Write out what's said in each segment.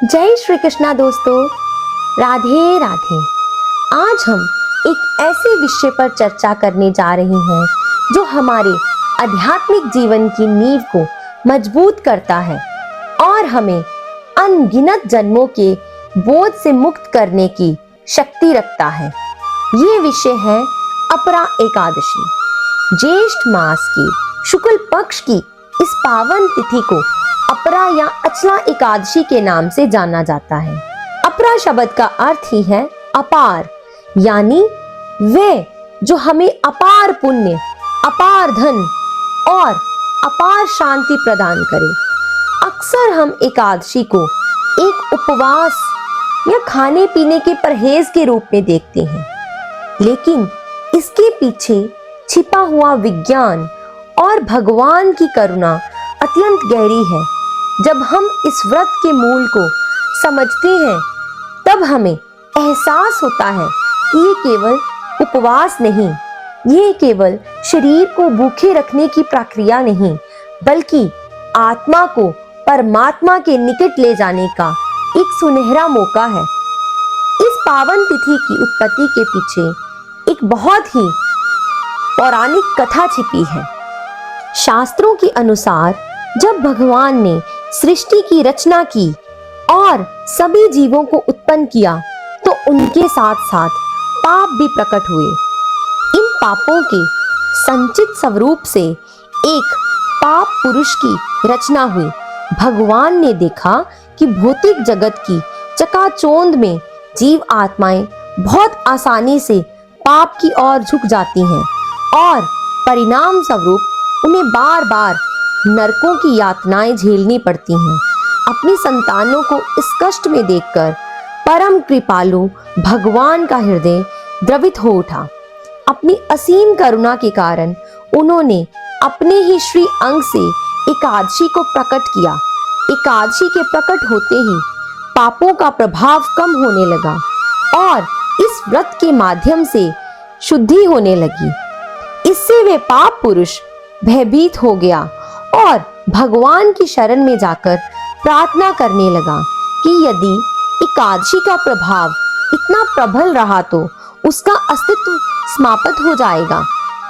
जय श्री कृष्णा दोस्तों, राधे राधे। आज हम एक ऐसे विषय पर चर्चा करने जा रहे हैं जो हमारे आध्यात्मिक जीवन की नींव को मजबूत करता है और हमें अनगिनत जन्मों के बोझ से मुक्त करने की शक्ति रखता है। ये विषय है अपरा एकादशी। ज्येष्ठ मास की शुक्ल पक्ष की इस पावन तिथि को अपरा या अचला एकादशी के नाम से जाना जाता है। अपरा शब्द का अर्थ ही है अपार, यानी वे जो हमें अपार पुण्य, अपार धन और अपार शांति प्रदान करे। अक्सर हम एकादशी को एक उपवास या खाने पीने के परहेज के रूप में देखते हैं, लेकिन इसके पीछे छिपा हुआ विज्ञान और भगवान की करुणा अत्यंत गहरी है। जब हम इस व्रत के मूल को समझते हैं, तब हमें एहसास होता है कि ये केवल उपवास नहीं, ये केवल शरीर को भूखे रखने की प्रक्रिया नहीं, बल्कि आत्मा को परमात्मा के निकट ले जाने का एक सुनहरा मौका है। इस पावन तिथि की उत्पत्ति के पीछे एक बहुत ही पौराणिक कथा छिपी है। शास्त्रों के अनुसार जब भगवान ने सृष्टि की रचना की और सभी जीवों को उत्पन्न किया, तो उनके साथ साथ पाप भी प्रकट हुए। इन पापों के संचित स्वरूप से एक पाप पुरुष की रचना हुई। भगवान ने देखा कि भौतिक जगत की चकाचौंध में जीव आत्माएं बहुत आसानी से पाप की ओर झुक जाती हैं और परिणाम स्वरूप उन्हें बार बार नरकों की यातनाएं झेलनी पड़ती हैं। अपनी संतानों को इस कष्ट में देखकर परम कृपालु भगवान का हृदय द्रवित हो उठा। अपनी असीम करुणा के कारण उन्होंने अपने ही श्री अंग से एकादशी को प्रकट किया। एकादशी के प्रकट होते ही पापों का प्रभाव कम होने लगा और इस व्रत के माध्यम से शुद्धि होने लगी। इससे वे पाप पुरुष भयभीत हो गया और भगवान की शरण में जाकर प्रार्थना करने लगा कि यदि एकादशी का प्रभाव इतना प्रबल रहा तो उसका अस्तित्व समाप्त हो जाएगा।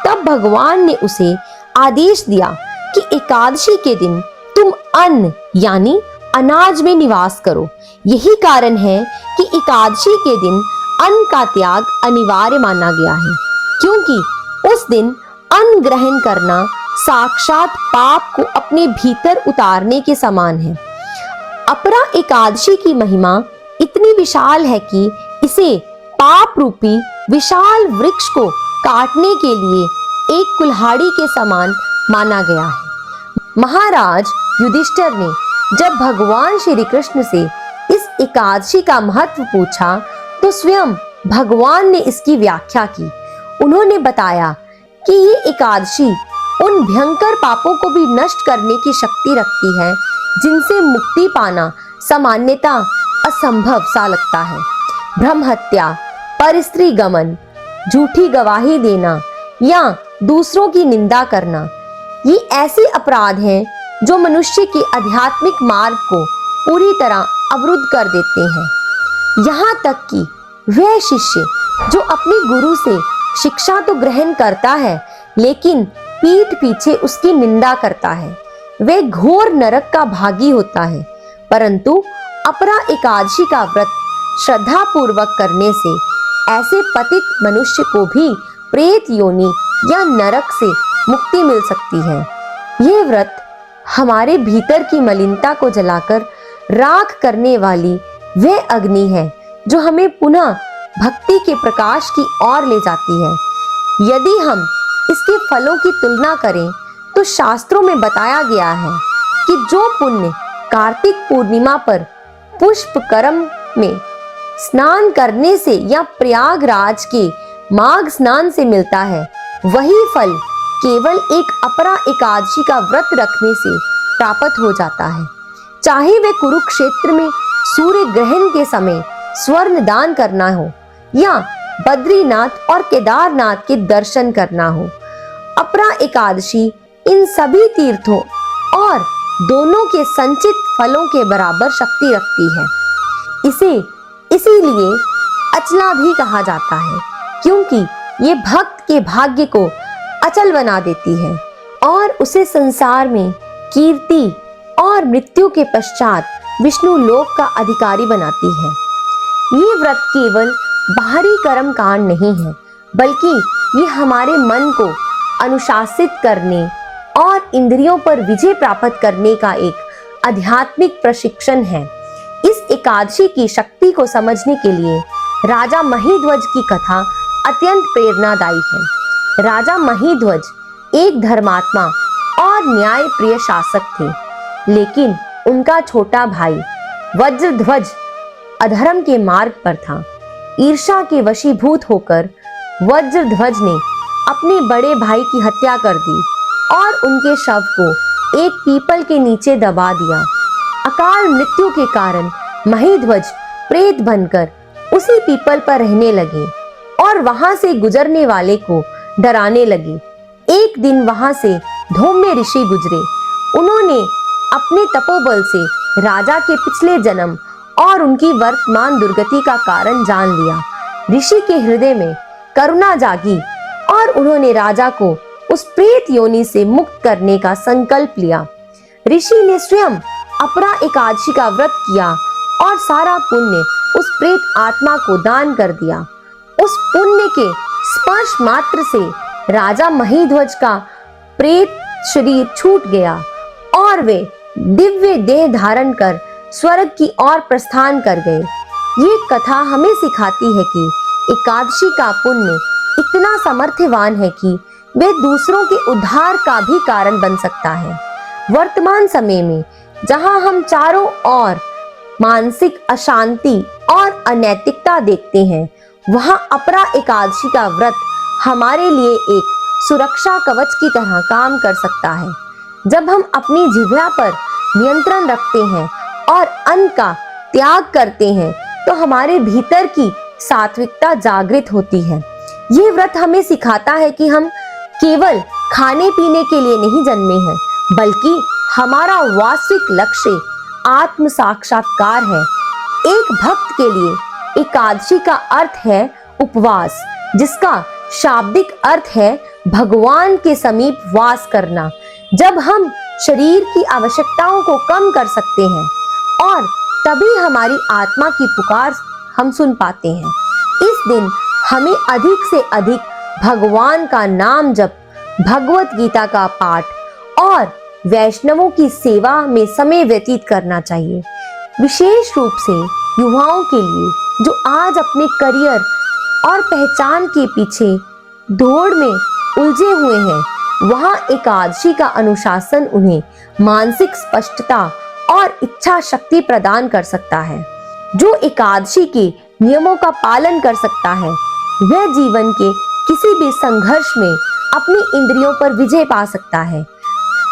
तब भगवान ने उसे आदेश दिया कि एकादशी के दिन तुम अन्न यानी अनाज में निवास करो। यही कारण है कि एकादशी के दिन अन्न का त्याग अनिवार्य माना गया है, क्योंकि उस दिन अन्न ग्रहण करना साक्षात पाप को अपने भीतर उतारने के समान है। अपरा एकादशी की महिमा इतनी विशाल है कि इसे पाप रूपी विशाल वृक्ष को काटने के लिए एक कुल्हाड़ी के समान माना गया है। महाराज युधिष्ठिर ने जब भगवान श्री कृष्ण से इस एकादशी का महत्व पूछा, तो स्वयं भगवान ने इसकी व्याख्या की। उन्होंने बताया कि ये एकादशी उन भयंकर पापों को भी नष्ट करने की शक्ति रखती है जिनसे मुक्ति पाना सामान्यतः असंभव सा लगता है। ब्रह्म हत्या, परस्त्री गमन, झूठी गवाही देना या दूसरों की निंदा करना, ये ऐसे अपराध हैं जो मनुष्य के आध्यात्मिक मार्ग को पूरी तरह अवरुद्ध कर देते हैं। यहाँ तक कि वह शिष्य जो अपने गुरु से शिक्षा तो ग्रहण करता है, लेकिन पीठ पीछे उसकी निंदा करता है, वह घोर नरक का भागी होता है। परंतु अपरा एकादशी का व्रत श्रद्धा पूर्वक करने से ऐसे पतित मनुष्य को भी प्रेत योनि या नरक से मुक्ति मिल सकती है। यह व्रत हमारे भीतर की मलिनता को जलाकर राख करने वाली वह अग्नि है जो हमें पुनः भक्ति के प्रकाश की ओर ले जाती है। यदि हम इसके फलों की तुलना करें तो शास्त्रों में बताया गया है कि जो पुण्य कार्तिक पूर्णिमा पर पुष्प कर्म में स्नान करने से या प्रयागराज के माघ स्नान से मिलता है, वही फल केवल एक अपरा एकादशी का व्रत रखने से प्राप्त हो जाता है। चाहे वे कुरुक्षेत्र में सूर्य ग्रहण के समय स्वर्ण दान करना हो या बद्रीनाथ और केदारनाथ के दर्शन करना हो, अपरा एकादशी इन सभी तीर्थों और दोनों के संचित फलों के बराबर शक्ति रखती है। इसे इसीलिए अचला भी कहा जाता है, क्योंकि ये भक्त के भाग्य को अचल बना देती है और उसे संसार में कीर्ति और मृत्यु के पश्चात विष्णु लोक का अधिकारी बनाती है। ये व्रत केवल बाहरी कर्म कांड नहीं है, बल्कि ये हमारे मन को अनुशासित करने और इंद्रियों पर विजय प्राप्त करने का एक आध्यात्मिक प्रशिक्षण है। इस एकादशी की शक्ति को समझने के लिए राजा महिध्वज की कथा अत्यंत प्रेरणादायी है। राजा महिध्वज एक धर्मात्मा और न्याय प्रिय शासक थे, लेकिन उनका छोटा भाई वज्रध्वज अधर्म के मार्ग पर था। ईर्ष्या के वशीभूत होकर वज्रध्वज ने अपने बड़े भाई की हत्या कर दी और उनके शव को एक पीपल के नीचे दबा दिया। अकाल मृत्यु के कारण महिध्वज प्रेत बनकर उसी पीपल पर रहने लगे और वहां से गुजरने वाले को डराने लगे। एक दिन वहां से धौम्य ऋषि गुजरे। उन्होंने अपने तपोबल से राजा के पिछले जन्म और उनकी वर्तमान दुर्गति का कारण जान लिया। ऋषि के हृदय में करुणा जागी और उन्होंने राजा को उस प्रेत योनि से मुक्त करने का संकल्प लिया। ऋषि ने स्वयं अपरा एकादशी का व्रत किया और सारा पुण्य उस प्रेत आत्मा को दान कर दिया। उस पुण्य के स्पर्श मात्र से राजा महिध्वज का प्रेत शरीर छूट गया और वे दिव्य देह धारण कर स्वर्ग की ओर प्रस्थान कर गए। ये कथा हमें सिखाती है कि एकादशी का पुण्य इतना सामर्थ्यवान है कि वे दूसरों के उद्धार का भी कारण बन सकता है। वर्तमान समय में जहां हम चारों ओर मानसिक अशांति और अनैतिकता देखते हैं, वहां अपरा एकादशी का व्रत हमारे लिए एक सुरक्षा कवच की तरह काम कर सकता है। जब हम अपनी जिह्वा पर नियंत्रण रखते हैं और अन्न का त्याग करते हैं, तो हमारे भीतर की सात्विकता जागृत होती है। ये व्रत हमें सिखाता है कि हम केवल खाने पीने के लिए नहीं जन्मे हैं, बल्कि हमारा वास्तविक लक्ष्य आत्म साक्षात्कार है। एक भक्त के लिए एकादशी का अर्थ है उपवास, जिसका शाब्दिक अर्थ है भगवान के समीप वास करना। जब हम शरीर की आवश्यकताओं को कम कर सकते हैं और तभी हमारी आत्मा की पुकार हम सुन पाते हैं। इस दिन हमें अधिक से अधिक भगवान का नाम जप, भगवत गीता का पाठ और वैष्णवों की सेवा में समय व्यतीत करना चाहिए। विशेष रूप से युवाओं के लिए जो आज अपने करियर और पहचान के पीछे दौड़ में उलझे हुए हैं, वहां एकादशी का अनुशासन उन्हें मानसिक स्पष्टता और इच्छा शक्ति प्रदान कर सकता है। जो एकादशी के नियमों का पालन कर सकता है, वह जीवन के किसी भी संघर्ष में अपनी इंद्रियों पर विजय पा सकता है।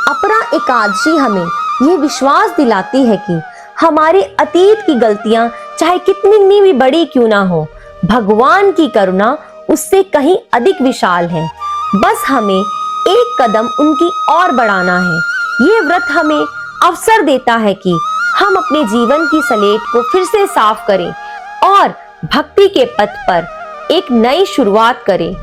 अपरा एकादशी हमें यह विश्वास दिलाती है कि हमारे अतीत की गलतियां चाहे कितनी भी बड़ी क्यों ना हो, भगवान की करुणा उससे कहीं अधिक विशाल है। बस हमें एक कदम उनकी ओर बढ़ाना है। ये व्रत हमें अवसर देता है कि हम अपने जीवन की सलेट को फिर से साफ करें और भक्ति के पथ पर एक नई शुरुआत करें।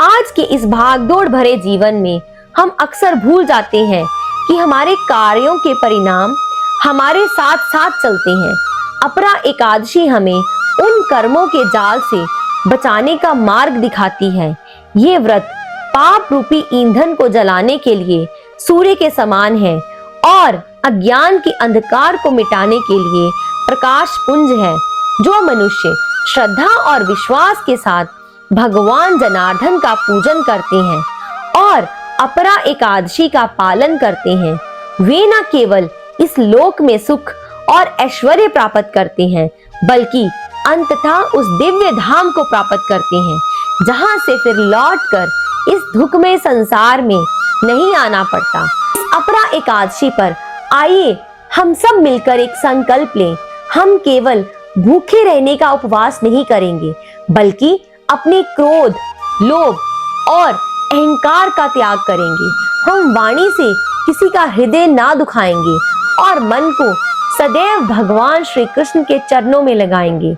आज के इस भागदौड़ भरे जीवन में हम अक्सर भूल जाते हैं कि हमारे कार्यों के परिणाम हमारे साथ साथ चलते हैं। अपरा एकादशी हमें उन कर्मों के जाल से बचाने का मार्ग दिखाती है। ये व्रत पाप रूपी ईंधन को जलाने के लिए सूर्य के समान है और अज्ञान के अंधकार को मिटाने के लिए प्रकाश पुंज है। जो मनुष्य श्रद्धा और विश्वास के साथ भगवान जनार्दन का पूजन करते हैं और अपरा एकादशी का पालन करते हैं, वे न केवल इस लोक में सुख और ऐश्वर्य प्राप्त करते हैं, बल्कि अंततः उस दिव्य धाम को प्राप्त करते हैं, जहां से फिर लौटकर इस दुखमय संसार में नहीं आना पड़ता। इस अपरा एकादशी पर आइए हम सब मिलकर एक संकल्प लें। हम केवल भूखे रहने का उपवास नहीं करेंगे, बल्कि अपने क्रोध, लोभ और अहंकार का त्याग करेंगे। हम वाणी से किसी का हृदय ना दुखाएंगे और मन को सदैव भगवान श्री कृष्ण के चरणों में लगाएंगे।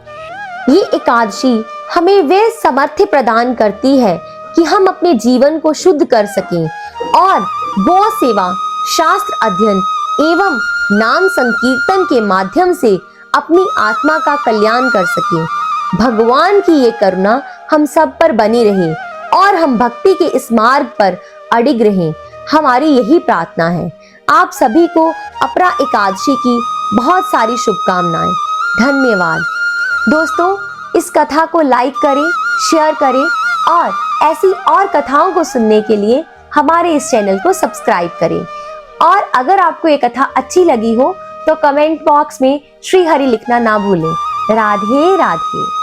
ये एकादशी हमें वह सामर्थ्य प्रदान करती है कि हम अपने जीवन को शुद्ध कर सकें और गौ सेवा, शास्त्र अध्ययन एवं नाम संकीर्तन के माध्यम से अपनी आत्मा का कल्याण कर सकें। भगवान की ये करुणा हम सब पर बनी रहे और हम भक्ति के इस मार्ग पर अडिग रहें, हमारी यही प्रार्थना है। आप सभी को अपरा एकादशी की बहुत सारी शुभकामनाएं। धन्यवाद। दोस्तों, इस कथा को लाइक करें, शेयर करें और ऐसी और कथाओं को सुनने के लिए हमारे इस चैनल को सब्सक्राइब करें। और अगर आपको ये कथा अच्छी लगी हो तो कमेंट बॉक्स में श्री हरि लिखना ना भूलें। राधे राधे।